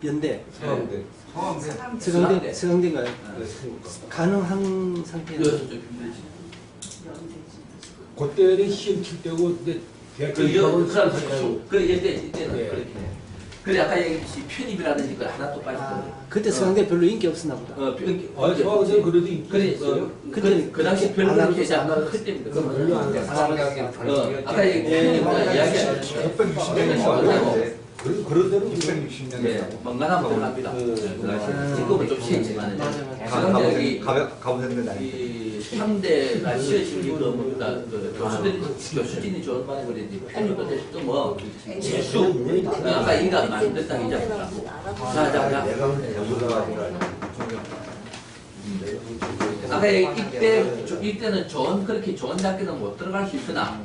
연대, 서강대. 서강대인가요? 가능한 상태는 그때는 시험 칠 때고 근데 대학교 입학을 이때는 예. 그렇게 해. 그래 아까 얘기했듯이 편입이라든지 그 하나 또 빠졌거든. 그때 서강대 별로 인기 없었나 보다. 서강대 그래도 인기 그래 있어요. 그 당시 별로 안 그렇게 하고 안 그때입니다. 별로 안 아까 얘기했던 이야기야. 660년이라고. 그런 대로 660년이라고. 멍간하면 들어갑니다. 지금은 좀 쉬었지만 가보셨는데 이 3대가 씌어진 이거 뭡니까 교수진이 좋은 말이 그랬지 편입도 됐고 뭐 재수 아까 이가 만들다 이자입니다. 자 아까 이때는 그렇게 좋은 대학교는 못 들어갈 수 있으나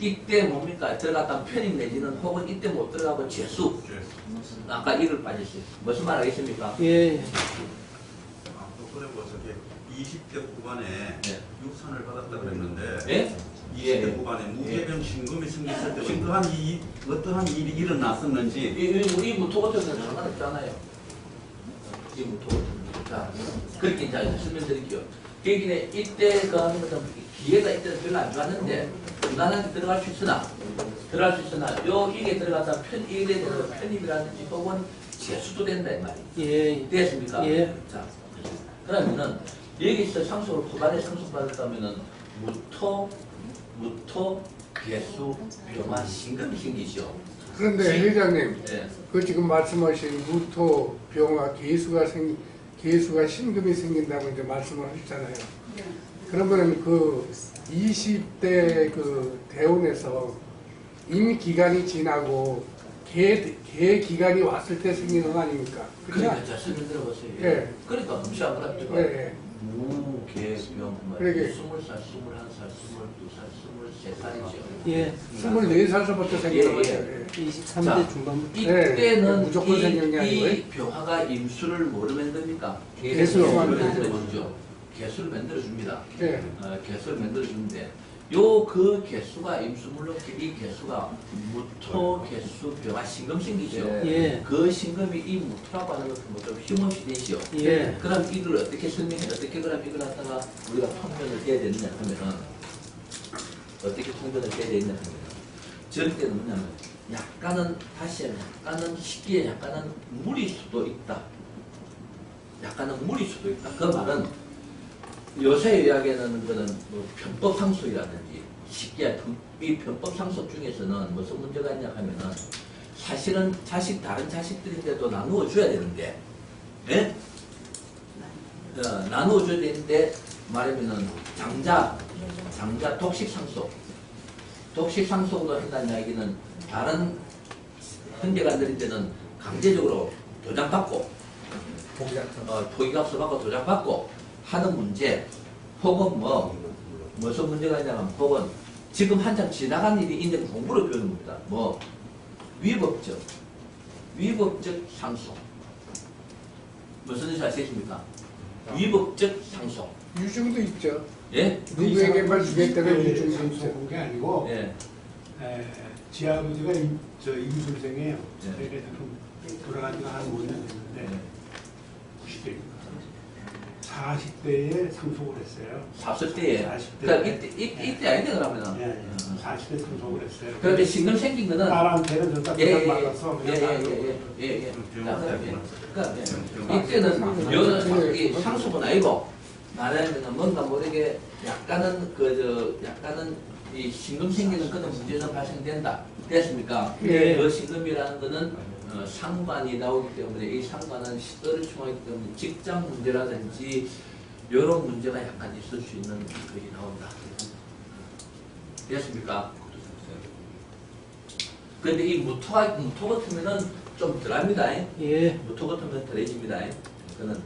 이때 뭡니까 들어갔다 편입 내지는 혹은 이때 못 들어가고 재수 아까 이를 빠졌어요. 무슨 말 하겠습니까? 예. 그래 뭐 저기 20대 후반에 네. 유산을 받았다 그랬는데 예? 20대 후반에 무죄변 신금이 생겼을 때 어떠한 일이 일어났었는지 이 무토 같은 건 상관없잖아요. 이 무토 같은 거. 자, 그렇게 이제 설명드릴게요. 그러니까 이때 그 하는 것은 기회가 이때는 별로 안 좋았는데 무난하게 들어갈 수 있으나 이게 들어갔다 이래 되는 편입이라든지 혹은 재수도 된다 이 말이에요. 예. 됐습니까? 예. 자, 그러면은 여기서 상속을 후반에 상속받았다면은 무토, 개수, 병화, 신금이 생기죠. 그런데 회장님, 예. 그 지금 말씀하신 무토, 병화, 개수가 신금이 생긴다고 이제 말씀을 하셨잖아요. 그러면 그 20대 그 대운에서 이미 기간이 지나고 개 기간이 왔을 때 생기는 거 아닙니까? 그러니까 자 설명 들어보세요. 예. 그러니까 음식 안 그럽니까? 예. 무, 개, 병, 그러게. 20살, 21살, 22살, 23살이죠. 예. 24살서부터 생기는 거죠. 예. 예. 23대 중반부터. 이때는 무조건 생기는 게 아니고요. 이 병화가 임수를 뭐로 만듭니까? 개수로 만들어주죠. 개수를 만들어줍니다. 예. 개수를 만들어주는데 그 개수가 임수물로 이 개수가 무토, 개수, 병화, 신금 생기죠. 예. 그 신금이 이 무토라고 하는 것은 뭐좀 힘없이 되시오. 예. 그럼 이걸 어떻게 설명해? 어떻게 그럼 이걸 갖다가 우리가 통변을 해야 되느냐 하면은 어떻게 통변을 해야 되느냐 하면은 저럴 때는 뭐냐면 약간은 다시 약간은 시기에 약간은 무리 수도 있다. 약간은 무리 수도 있다. 그 말은 요새 이야기하는 거는 뭐 편법 상속이라든지 시기에 이 편법 상속 중에서는 무슨 문제가 있냐 하면은 사실은 다른 자식들인데도 나누어 줘야 되는데, 예? 나누어 줘야 되는데 말하면은 장자 독식 상속으로 한다는 이야기는 다른 형제간들인 때는 강제적으로 도장받고 포기값을 받고 도장받고 하는 문제 혹은 무슨 문제가 있냐면 혹은 지금 한참 지나간 일이 있는 공부를 배우는 겁니다. 위법적 상속 무슨 뜻이 아시겠습니까? 위법적 상속 유증도 있죠. 예? 누구에게만 주겠다는 유증도 있죠. 게 아니고 예. 제 아버지가 임술생이에요. 예. 그래서 돌아간 지가 한 5년 됐는데 90대입니다. 40대에 상속을 했어요. 40대에 40대. 그러니까 이때 아닌데 그러면은 예, 40대 상속을 했어요. 그러면 신금 생긴 거는 딸한테는 저 예, 받았어. 그러니까 이때는 이 상속은 아니고 말하자면 뭔가 모르게 약간은 약간은 이 신금 생기는 그런 문제는 발생된다. 됐습니까? 예. 그 신금이라는 거는 상관이 나오기 때문에 이 상관은 시대를 충하기 때문에 직장 문제라든지 이런 문제가 약간 있을 수 있는 것이 나온다. 됐습니까? 그런데 이 무토 같으면은 좀 덜합니다. 예. 무토 같으면 덜해집니다. 그는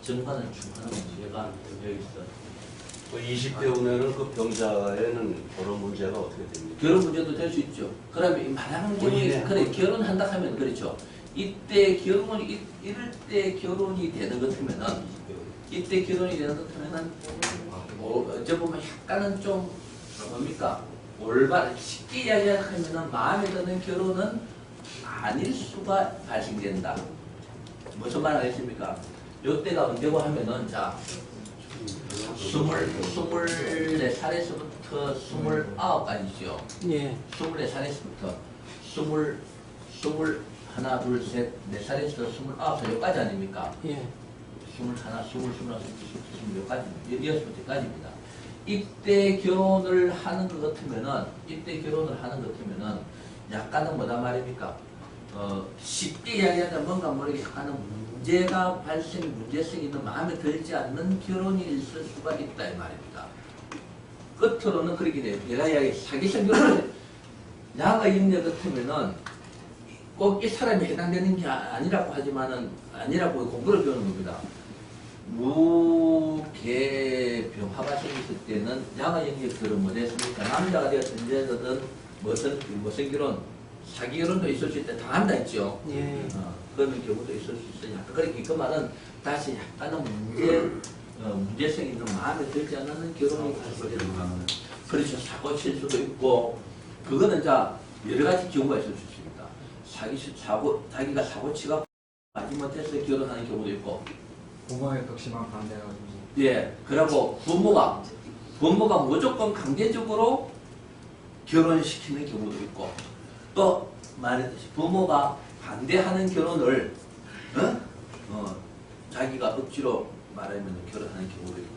정관은 중간한 문제가 여기 있어. 20대 오면은 그 병자에는 그런 문제가 어떻게 됩니까? 결혼 문제도 될 수 있죠. 그러면 말하는 경우에 그래 결혼한다 하면 그렇죠. 이때 결혼이 이럴 때 결혼이 되는 것 같으면은 이때 결혼이 되는 것 같으면은 어째 보면 약간은 좀 뭡니까 올바른 쉽게 이야기하면은 마음에 드는 결혼은 아닐 수가 발생된다. 무슨 말을 했습니까? 요때가 언제고 하면은 자 24살에서부터 29까지죠. 예. 24살에서부터 21, 2, 3, 4살에서 29살 여기까지 아닙니까? 예. 21, 20, 21, 22까지, 6번째까지입니다. 이때 결혼을 하는 것 같으면은, 약간은 뭐다 말입니까? 쉽게 이야기하자면 뭔가 모르게 약간은 문제성이 있는 마음에 들지 않는 결혼이 있을 수가 있다 이 말입니다. 끝으로는 그렇게 돼요. 내가 이야기 사기성 결혼 야가 있는 것 같으면은 꼭 이 사람이 해당되는 게 아니라고 하지만은 아니라고 공부를 배우는 겁니다. 무계병화가 생겼을 때는 야가 연결 결혼 못했으니까 남자가 되었든 여자든 무슨 결혼 사기 결혼도 있을 수 있다 당한다 했죠. 예. 그런 경우도 있을 수 있으니까 그러니까 그 말은 다시 약간은 문제성 있는 마음에 들지 않는 결혼이 발생되는 거는 그렇죠. 사고 칠 수도 있고 그거는 자 여러 가지 경우가 있을 수 있습니다. 자기가 사고 치가 마지못해서 결혼하는 경우도 있고 부모의 극심한 반대가지고. 예, 그리고 부모가 무조건 강제적으로 결혼시키는 경우도 있고 또 말했듯이 부모가 반대하는 결혼을 자기가 억지로 말하면 결혼하는 경우도 있고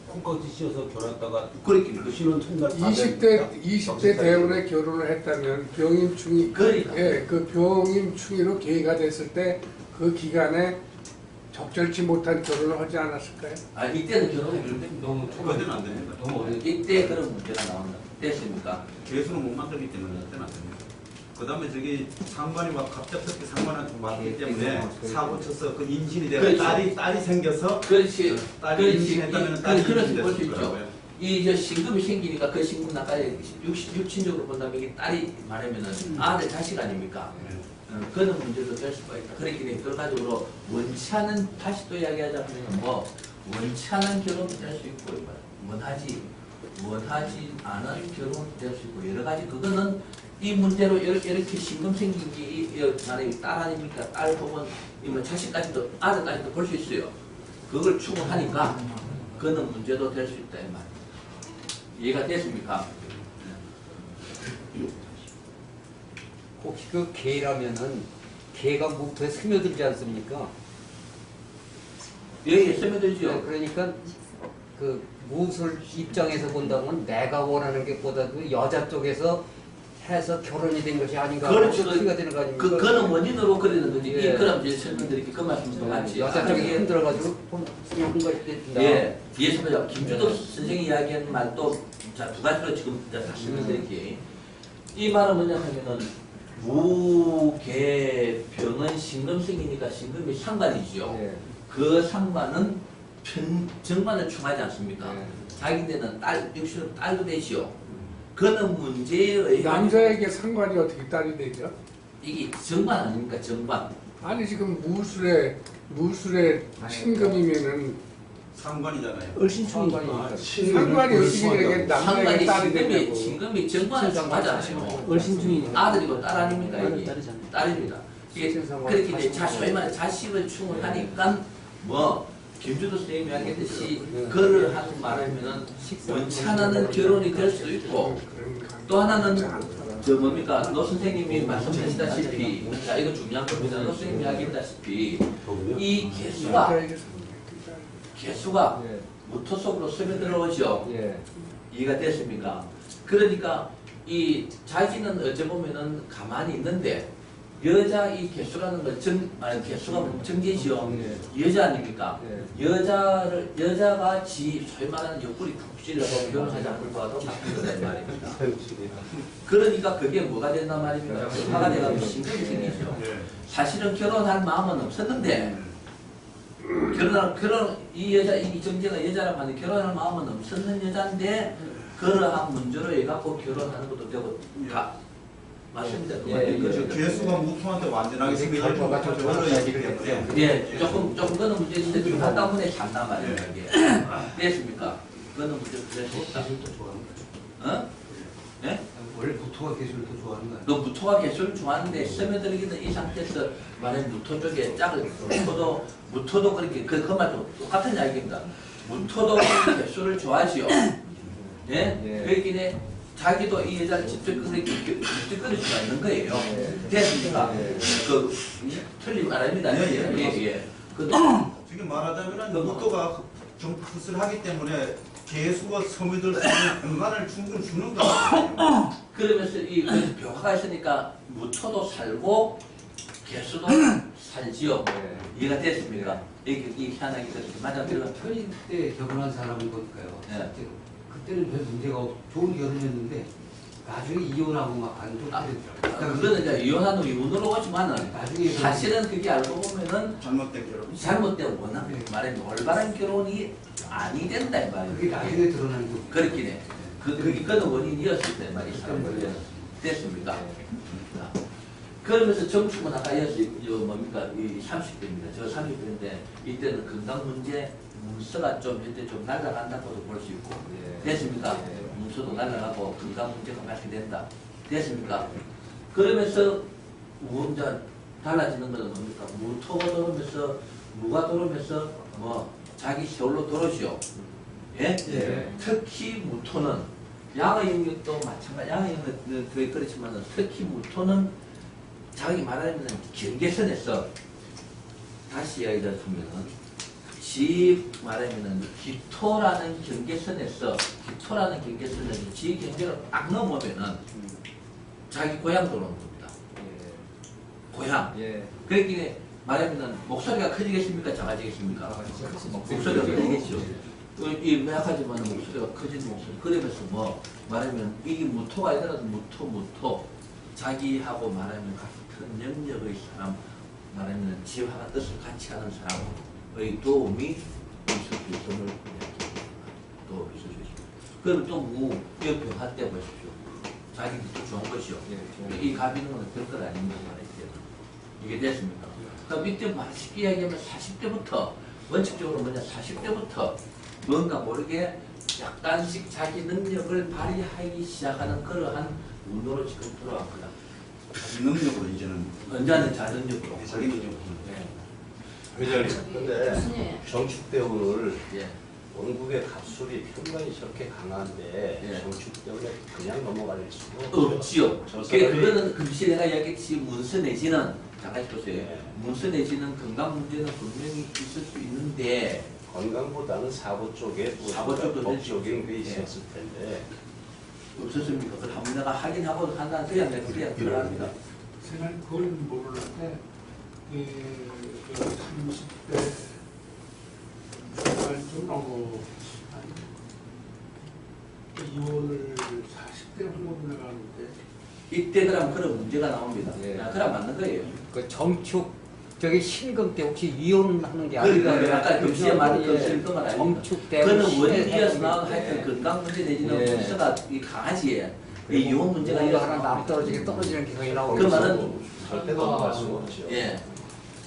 콩깍지 씌워서 결혼했다가 그렇게 그 신혼 첫날 20대 대운에 결혼을 했다면 병임충이 그러니까. 예, 그 병임충이로 계기가 됐을 때 그 기간에 적절치 못한 결혼을 하지 않았을까요? 아 이때는 결혼이 너무 그때는 안 됩니다. 너무 이때 그런 문제가 나온다. 됐습니까? 개수는 못 만들기 때문에 그때는 안 됩니다. 그 다음에 저기 상관이 막 갑작스럽게 상관한테 맞기 때문에 사고 쳐서 그 임신이 되고 그렇죠. 딸이 생겨서 그렇지. 딸이 임신했다면 딸이 그렇게 볼 수 임신됐을 있죠. 거라고요. 이 신금이 생기니까 그 신금 나까지 육친적으로 본다면 이게 딸이 말하면은 아들 자식 아닙니까? 그런 문제도 될 수가 있다. 그렇기 때문에 결과적으로 원치 않은 다시 또 이야기하자면 뭐 원치 않은 결혼도 될 수 있고 원하지 않은 결혼도 될 수 있고 여러 가지 그거는 이 문제로 이렇게 신금 생긴 게 말하면 딸 아닙니까? 딸 혹은 뭐 자식까지도 아들까지도 볼 수 있어요. 그걸 추구하니까 그는 문제도 될 수 있다 이 말. 이해가 됐습니까? 혹시 그 개라면은 개가 목표에 스며들지 않습니까? 예, 스며들죠. 그러니까 그 무술 입장에서 본다면 내가 원하는 것보다도 여자 쪽에서 해서 결혼이 된 것이 아닌가 그렇죠. 소리가 되는 거 아닙니까? 그는 원인으로 그리는 거지. 예. 그럼 이제 설명드릴게 그 말씀도 같이. 여자 쪽이 흔들어가지고 한 것이 된다. 예, 뒤에서 보자. 김주도 선생이 이야기한 말도 자, 두 가지로 지금 다 설명드릴게. 이 말은 뭐냐 하면은 무계병은 신금생이니까 신금이 상관이죠. 예. 그 상관은 정관을 충하지 않습니까? 예. 자기네는 육신은 딸도 되지요. 그는 문제에 의해 남자에게 상관이 어떻게 딸이 되죠? 이게 정관 아닙니까? 정관. 아니 지금 무술의 신금이면은 상관이잖아요. 얼신충이니까. 상관이 어떻게 되게 남자에게 딸이 되냐고. 신금이 정관을 충하잖아요. 얼신충이니까. 아들이고 딸 아닙니까? 딸은 이게 딸이잖아요. 딸입니다. 이게 그렇게 이제 소위 말해 자식을 충하니까 뭐 김주도 선생님이 이야기했듯이 그를 하는 말하면은 원치 않는 결혼이 될 수도 있고 또 하나는 저 뭡니까 노 선생님이 말씀하시다시피 자 이거 중요한 겁니다. 노 선생님이 이야기했다시피 이 개수가 예. 무토 속으로 스며들어오죠. 예. 이해가 됐습니까? 그러니까 이 자기는 어찌 보면은 가만히 있는데 여자 이 개수라는 건 개수가 정제지요. 여자 아닙니까? 여자가 소위 말하는 옆구리 푹질러서 결혼하지 않을 거와도 같은 거다 이 말입니다. 그러니까 그게 뭐가 된단 말입니까? 화가 돼가지고 신경이 생기죠. 사실은 결혼할 마음은 없었는데 이 여자 이 정제가 여자라고 하는 결혼할 마음은 없었는 여자인데 그러한 문제로 해갖고 결혼하는 것도 되고 다 맞습니다. 그 개수가 무토한테 완전하게 스며들지 못한 결혼을 얘기를 때문에 예, 조금 그는 문제 있는데 지금 한 때문에 잔단 말입니다. 이게 됐습니까? 그는 문제 될수 있다. 어? 예? 원래 무토가 개수를 더 좋아하는 거야. 그 무토가 개수를 좋아하는데 스며들기는 이 상태에서 만약 무토 쪽에 짝을 무토도 그렇게 그 말도 똑같은 이야기입니다. 무토도 개수를 좋아하지요. 예? 그러기에 자기도 이 여자를 직접 끊을 수가 있는 거예요. 됐습니까? 그 틀린 말 아닙니다. 예. 지금 말하자면 무토가 좀 흡수하기 때문에 개수가 스며들 수 있는 공간을 충분히 주는 거예요. 그러면서 그래서 묘화가 있으니까 무토도 살고 개수도 살지요. 이해가 됐습니까? 이 현황이 그렇게 맞아들어. 초임 때 결혼한 사람을 보니까요. 네. 그때는 별 문제가 없고 좋은 결혼이었는데 나중에 이혼하고 막 안 좋게 되더라고요. 그거는 이제 이혼하는 이혼으로 오지만은 나중에 사실은 그게 알고 보면은 잘못된 결혼. 잘못된 워낙 말하면 올바른 결혼이 아니 된다 이 그게 말이에요. 나중에 드러나는 거. 그렇긴 해. 그거는 원인이었을 때 말이 사람들이 됐습니까? 자, 그러면서 정축은 아까 뭡니까 이 30대입니다. 저 30대인데 이때는 건강 문제 문서가 좀 이때 좀 날아간다고도 볼 수 있고 됐습니까? 문서도 날아가고 건강 문제가 발생된다. 됐습니까? 그러면서 이제 달라지는 것은 뭡니까? 무토가 들어오면서 무가 들어오면서 뭐 자기 세월로 들어오죠. 예? 특히 무토는 양의 영역도 마찬가지. 양의 영역은 그렇지만 특히 무토는 자기 말하자면 경계선에서 다시 이야기를 하면은 지 말하면은 기토라는 경계선에서 지 경계를 딱 넘으면은 자기 고향 들어오는 겁니다. 고향. 그렇기 말하면은 목소리가 커지겠습니까? 작아지겠습니까? 목소리가 커지겠죠. 이 매약하지만 목소리가 커지는 목소리. 그러면서 뭐 말하면 이게 무토가 아니더라도 무토 자기하고 말하면 같은 영역의 사람 말하면 지화가 뜻을 같이 하는 사람의 도움이 있을 수 있음을 도움이 있을 수 있습니다. 그럼 또 무역병할 때 보십시오. 자기도 좋은 것이요. 이 가비는 건 별것 아닙니다. 이게 됐습니까? 그럼 이때 쉽게 이야기하면 40대부터 원칙적으로 뭐냐 40대부터 뭔가 모르게 약간씩 자기 능력을 발휘하기 시작하는 그러한 운동으로 지금 들어왔구나. 능력으로 이제는 언제는 자능력으로. 자기 능력으로. 근데 정축대운을 예. 원국의 갑술이 편관이 저렇게 강한데 정축 때문에 그냥 넘어갈 수가 없지요. 저 사람이 그거는 금시 내가 이야기했듯이 문서 내지는 잠깐 보세요. 문서 내지는 건강 문제는 분명히 있을 수 있는데 건강보다는 사고 쪽에 사고 쪽도 법적인 게 있었을 텐데 없었습니까? 그걸 한번 내가 확인하고 판단 그냥 내가 들어갑니다. 제가 그걸 모르는데 그 30대 중반쯤하고 이혼을 40대 정도 나가는데 이때 그럼 문제가 나옵니다. 그럼 맞는 거예요. 그 정축 저기 신금 때 혹시 이혼하는 게 그러니까 아니라 아까 금시에 말한 그 신금은 아닙니다. 정축 때 그는 원인이어서 나온 하여튼 건강 문제 내지는 문서가 이 강아지에 이 이혼 문제가 뭔가 하나 일어나서 남떨어지게 떨어지는 기성이 나오고 그 말은 절대 넘어갈 수가 없죠. 예.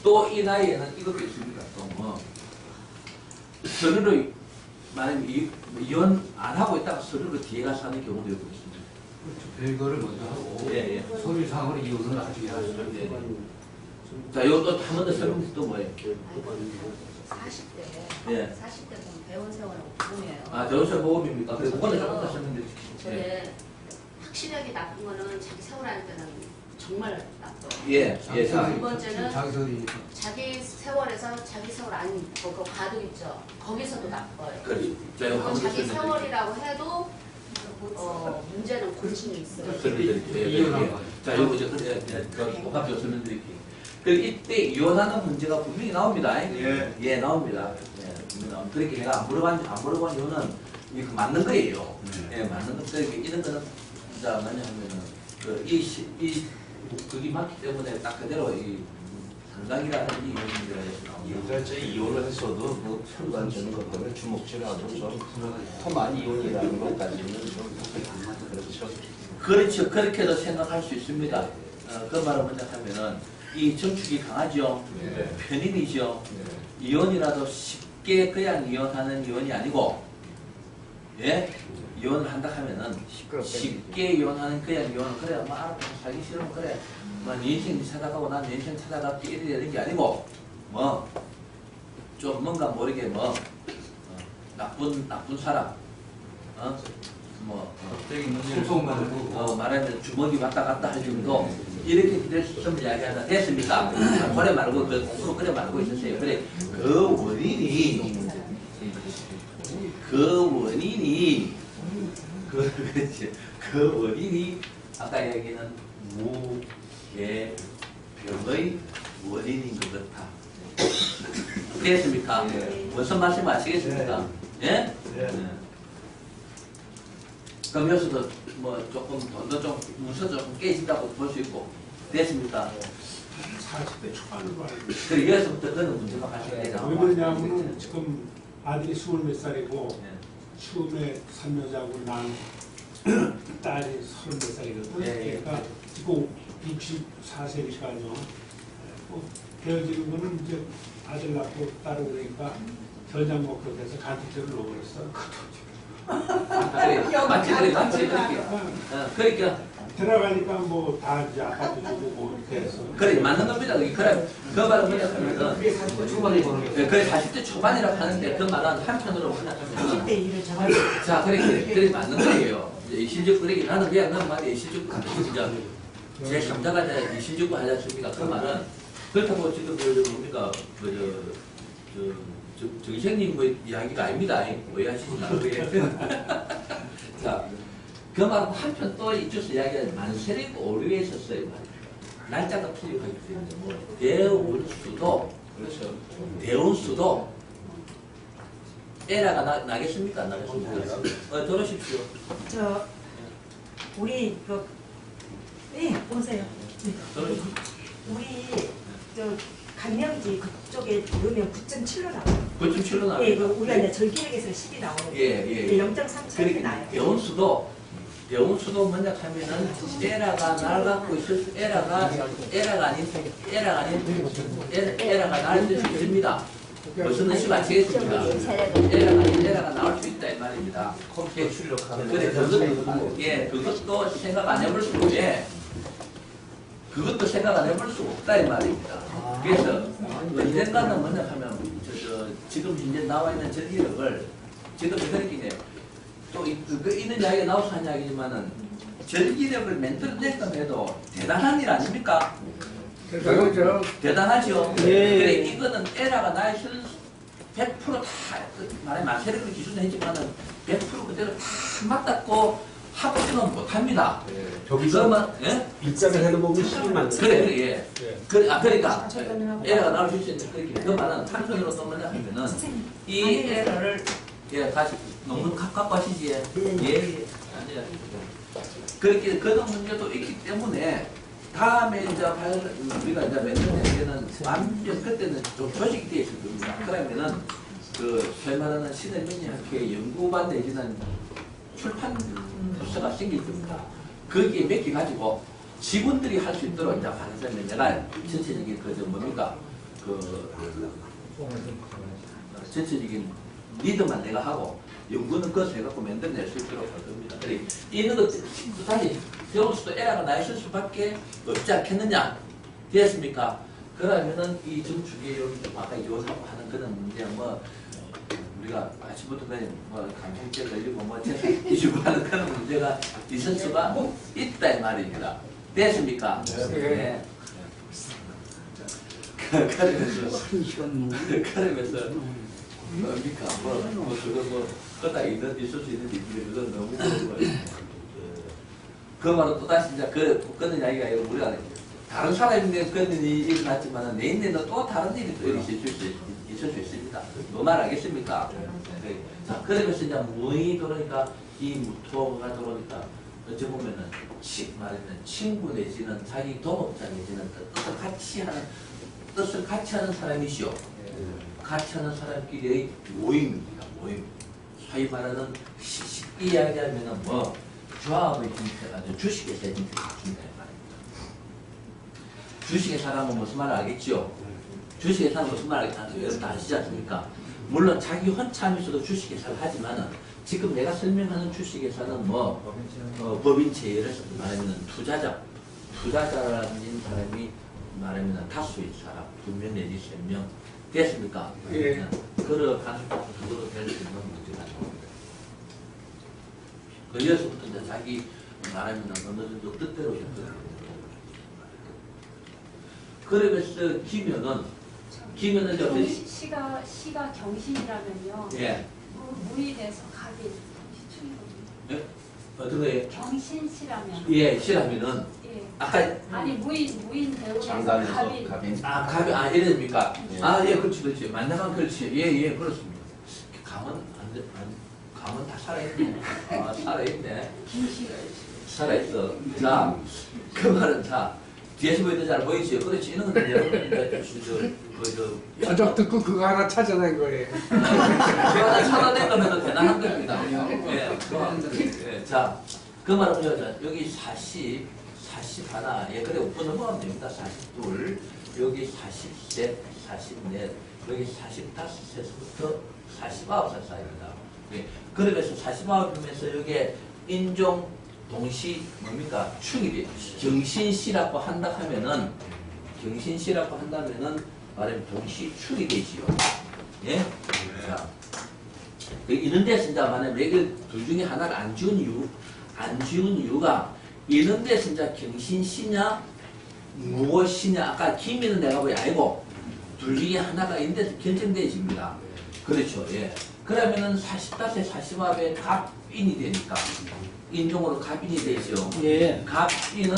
또 이 나이에는 이것도 있습니다. 또 뭐 서류를 말하면 이혼 안 하고 있다가 서류를 뒤에 가서 하는 경우도 있고 있습니다. 별거를 먼저 하고 예. 서류상으로 이혼을 나중에 하죠. 자, 이것도 한 번 더 설명 또 뭐예요? 40대. 예. 40대 보면 배원 세월하고 보험이에요. 아, 저우세 보험입니까? 그래서 그거는 조금 더 설명드릴게요. 저게 확실하게 나쁜 거는 자기 세월할 때는 정말 나빠요. 예. 두 번째는 자기 서류니까. 자기 세월에서 자기 세월 아닌 그 가족 있죠. 거기서도 나빠요. 그렇지. 자, 이거 한번 더 자기 설명드릴게요. 세월이라고 해도 문제는 고침이 있어요. 이혼한 거. 자, 이거 이제 복합적으로 설명드릴게요. 그 이때 이혼하는 문제가 분명히 나옵니다. 예. 나옵니다. 분명히 나옵니다. 그렇게 내가 안 물어본 이유는 이거 맞는 거예요. 맞는 거. 그러니까 이런 거는 자, 뭐냐면은 그게 맞기 때문에 딱 그대로 이 상당이라는 이 문제가 나옵니다. 그러니까 이혼을 했어도 그 편관적인 것 때문에 주목질하고 좀 토만 이혼이라는 것까지는 좀 그렇죠. 그렇죠. 그렇게도 생각할 수 있습니다. 그 말은 뭐냐 하면은 이 정축이 강하죠. 편인이죠. 이혼이라도 쉽게 그냥 이혼하는 이혼이 아니고 이혼을 한다 하면은 쉽게 이혼하는 그냥 이혼을 그래 뭐 알아 살기 싫으면 그래 뭐 네 인생 네 찾아가고 난 내 인생 찾아가고 이래 되는 게 아니고 뭐 좀 뭔가 모르게 뭐 나쁜 사람 뭐 소송 말고 말하면 주먹이 왔다 갔다 할 정도 이렇게 될 수 있으면 이야기하다 됐습니까? 그래 말고 그 공부는 그래 말고 있었어요. 그래 그 원인이 아까 이야기는 무개병의 원인인 것 같아. 됐습니까? 무슨 말씀 아시겠습니까? 예? 그럼 여기서도 뭐 조금 돈도 좀 문서 조금 깨진다고 볼 수 있고 됐습니까? 40대 초반으로 알고 있어요. 그래 여기서부터 그런 문제가 발생되죠. 왜 그러냐면 지금 아들이 20몇 살이고 처음에 산여자고 난 딸이 30몇 살이거든. 예. 그러니까 지금 64세니까요. 헤어지는 거는 이제 아들 낳고 딸을 그러니까 전장 목표 돼서 간택죄를 넣어버렸어. 그래 맞지 그렇게 그러니까 들어가니까 뭐 다 이제 아파트 주고 뭐 이렇게 해서. 그래 맞는 겁니다. 그래 그 말은 뭐냐 하면은 초반에 보는 게 그래 40대 초반이라고 하는데 그 말은 한편으로 뭐냐하면 10대 일을 잡아. 자 그래 맞는 거예요. 이제 이실직고 그러게 나는 그냥 그 말이 이실직고 같은 진짜 제 3자가 이제 이실직고 하지 않습니까? 그 말은 그렇다고 지금 뭡니까 정생님 뭐 이야기가 아닙니다. 오해하시지 말고요. 자, 그 말은 한편 또 이쪽에서 이야기하는 만세력 오류에 있었어요. 날짜가 틀리고 있기 때문에 뭐 대운 수도 그렇죠. 대운 수도 에라가 나겠습니까? 안 나겠습니까? 들으십시오. 우리 보세요. 들으십시오. 우리 강명지 그쪽에 넣으면 9.7로 나와요. 9.7로 나와요. 예, 우리가 이제 절기력에서 10이 나오는 예. 0.3차이 나요. 대운수도 뭐냐 하면은 에라가 날 갖고 있을 에라가 날 수 있습니다. 무슨 뜻이 아시겠습니까? 에라가 나올 수 있다 이 말입니다. 컴퓨터 출력하는 그래 그것도 생각 안 해볼 수 그것도 생각 안 해볼 수 없다 이 말입니다. 그래서 언젠가는 뭐냐 하면 지금 현재 나와 있는 절기력을 지금 그렇게 또 있는 이야기가 나와서 한 이야기지만은 절기력을 만들어낼까 해도 대단한 일 아닙니까? 대단하죠. 대단하죠. 예. 그래 이거는 에라가 나의 100%다 말하면 마세력을 기준으로 했지만은 100% 그대로 다 맞닿고 합치는 못합니다. 저기서 예? 일장을 해놓으면 10이 많죠. 그래. 그러니까 에러가 나올 수 있는 그렇게 그 말은 한편으로 또 뭐냐 하면은 이 에러를 다시 너무 갑갑하시지 예. 아니야. 그렇게 그런 문제도 있기 때문에 다음에 이제 우리가 이제 맨날 얘기는 완전 그때는 좀 조직이 되어 있을 겁니다. 그러면은 소위 말하는 신의명리학회 연구반 내지는 출판 부서가 생길 겁니다. 거기에 몇 개 가지고 직원들이 할 수 있도록 이제 하는 내가 전체적인 뭡니까 전체적인 리더만 내가 하고 연구는 그것을 해갖고 만들어낼 수 있도록 할 겁니다. 그래 이런 것 다시 배울 수도 에러가 나 있을 수밖에 없지 않겠느냐 되었습니까? 그러면은 이 정축의 아까 요사하고 하는 그런 문제 우리가 아침부터 그냥 감정죄 걸리고 재산 하는 그런 문제가 있을 수가 있다 이 말입니다. 됐습니까? 네. 그러면서 뭡니까? 그다 있을 수 있는데 그건 너무 그 말은 또 다시 이제 그런 이야기가 아니고 우리가 다른 사람인데 그런 일이 일어났지만 내 인내는 또 다른 일이 또 있을 수 있습니다. 뭐 말 알겠습니까? 자, 그러면서 이제 무의 들어오니까 이 무토가 들어오니까 어찌 보면은 말하면 친구 내지는 자기 동업자 내지는 뜻을 같이 하는 사람이시오. 같이 하는 사람끼리의 모임입니다. 모임. 소위 말하는 쉽게 이야기하면은 조합의 형태가 주식회사의 형태가 갖춘다 말입니다. 주식회사라면 무슨 말 알겠죠? 주식회사는 무슨 말 알겠다는 거 여러분 다 아시지 않습니까? 물론 자기 혼참에서도 주식회사를 하지만은 지금 내가 설명하는 주식에서는 뭐 법인 제외를 말하면 투자자라는 사람이 말하면 다수의 사람 2명 내지 3명 됐습니까? 예. 그러 간섭해서 그거로 될 수 있는 문제가 나옵니다. 거기에서부터 이제 자기 말하면 어느 정도 뜻대로 됐거든요. 그러면서 기면은 저기 시가 경신이라면요. 예. 무인에서 갑이 시충이거든요. 예? 어떤 거예요? 경신시라면. 예, 시라면은 예. 아까 아니 무인 대운에서 장단에서 갑이. 갑이 갑이 이래됩니까? 예. 예, 그렇지. 만나간 그렇지. 예, 그렇습니다. 감은 다 살아있네. 살아있네. 살아있어. 자, 그 말은 뒤에서 보이는 잘 보이죠? 그렇지. 이런 건 여러분들 저적 듣고 그거 하나 찾아낸 거예요. 제가 찾아낸 거면 대단한 겁니다. 예. 자, 그 말은 뭐죠? 여기 40 하나, 예, 그래, 5분 넘어가면 됩니다. 42, 여기 43, 44, 여기 45세부터 49살 사이입니다. 예, 그러면서 49이면서 여기에 인종, 동시, 뭡니까? 축이 경신시라고 한다면은, 말하면 동시 축이 되지요. 예? 자, 이런 데서 이제 만약에 이걸 둘 중에 하나를 안 지운 이유가 이런 데서 이제 경신시냐 무엇이냐 아까 김이는 내가 보기 아니고 둘 중에 하나가 이런 데서 결정되어집니다. 그렇죠. 예. 그러면은 45세 49에 갑인이 되니까 인종으로 갑인이 되죠. 예. 갑인은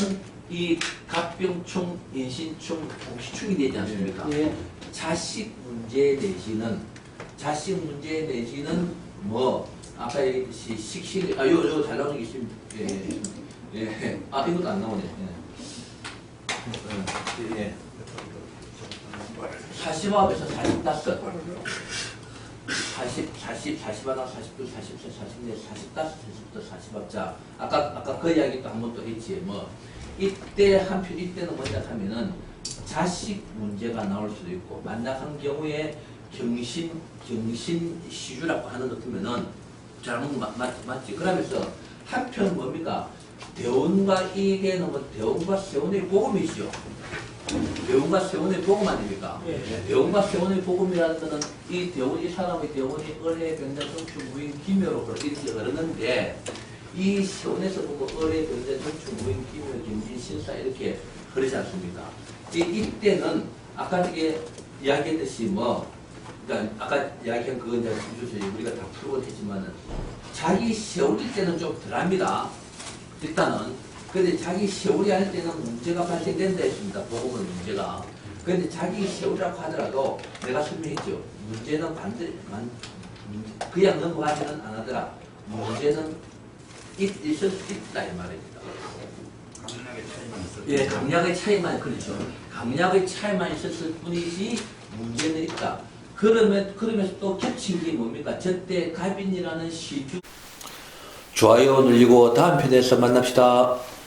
이 갑병충, 인신충, 동시충이 되지 않습니까? 예. 자식 문제 내지는 뭐 아까 얘기했듯이 식실 요 잘 나오는 게 있습니다. 예. 이것도 안 나오네. 예. 49에서 45 40, 41, 42, 43, 44, 45세부터 40합자 아까 그 이야기도 한 번 또 했지. 뭐 이때 이때는 뭐냐 하면은 자식 문제가 나올 수도 있고 만약한 경우에 경신 시주라고 하는 것 같으면은 잘못 맞지. 그러면서 한편 뭡니까? 대운과 이게 너무 대운과 세운의 복음이죠. 대운과 세운의 복음 아닙니까? 예. 대운과 세운의 복음이라는 것은 이 대운, 이 사람의 대운이 을의 변자 정축 무인 기묘로 이렇게 흐르는데 이 세운에서 보고 을의 변자 정축 무인 기묘 경진 신사 이렇게 흐르지 않습니까? 이때는 아까 이게 이야기했듯이 뭐 그러니까 아까 이야기한 그건 이제 우리가 다 풀고 했지만은 자기 세울일 때는 좀 덜합니다. 일단은. 근데 자기 세월이 할 때는 문제가 발생된다 했습니다. 보험은 문제가. 그런데 자기 세월이라고 하더라도 내가 설명했죠. 문제는 그냥 넘어가지는 안 하더라. 문제는 있을 수 있다 이 말입니다. 강약의 차이만 있었죠. 예, 강약의 차이만 그렇죠. 강약의 차이만 있었을 뿐이지 문제는 있다. 그러면서 또 겹친 게 뭡니까? 저때 갑인이라는 시주. 좋아요 눌리고 다음 편에서 만납시다.